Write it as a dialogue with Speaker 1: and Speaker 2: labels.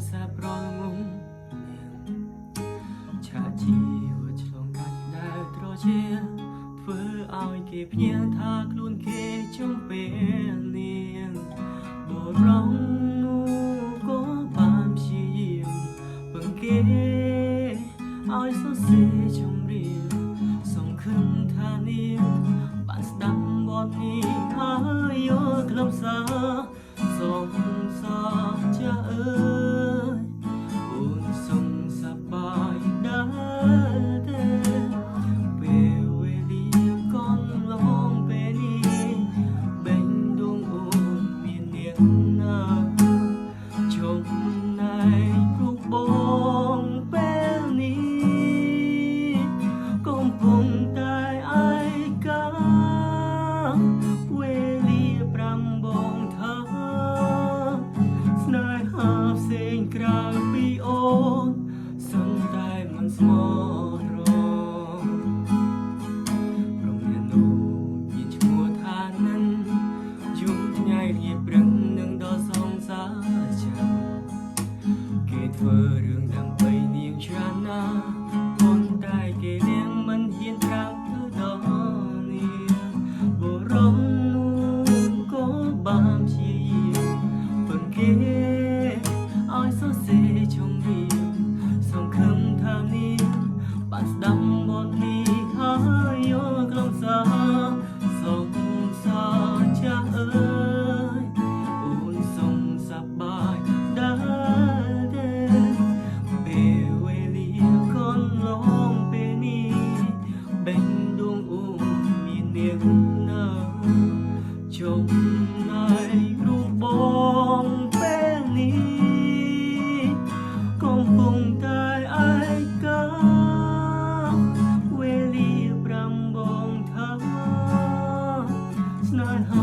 Speaker 1: សាប្រងងឆាជីវឆ្លងកាត់ដែលត្រជាធ្វើឲ្យគេភ្ញាក់ថាខ្លួនគេចង់ពេលនាងបរងនោះក៏បានព្យាយាមពឹងគេឲ្យសរសេរចម្រៀងសង្ឃឹមថានាងបានស្ដាប់បទនេះហើយយកខ្លឹមសារសងសារចាអើយអូនសងសប្បាយដែរទេពេលវេលាកន្លងពេលនេះបេញដងអូនមាននាងណាជុំណៃរូបបងពេលនេះកំពុងតែឯកាវេលាប្រាំបងថាស្នេហាផ្សេងក្រៅពីអូនសឹងតែមិនស្មោះត្រង់ព្រមមាននោះមានឈ្មោះថានឹងយំថ្ងៃរៀបព្រឹងនឹងដល់សងសាចាំគេធ្វើរឿងដើម្បីនាងចាណាប៉ុន្តែគេនាងមិនហ៊ានប្រាប់ទៅដល់នាងបរំនោះក៏បានព្យាយាមពឹងគេឲ្យសរសេរចម្រៀងសង្ឃឹមថានាងបានស្ដាប់បទនេះហើយយកខ្លឹមសារសងសារចាស់អើយអូនសងសប្បាយដែរទេពេលវេលាកន្លងពេលនេះបេញដងអូនមាននាងណាជុំណៃរូបបងពេលនេះកំពុងតែឯកាវេលាប្រាំបងថាស្នេហា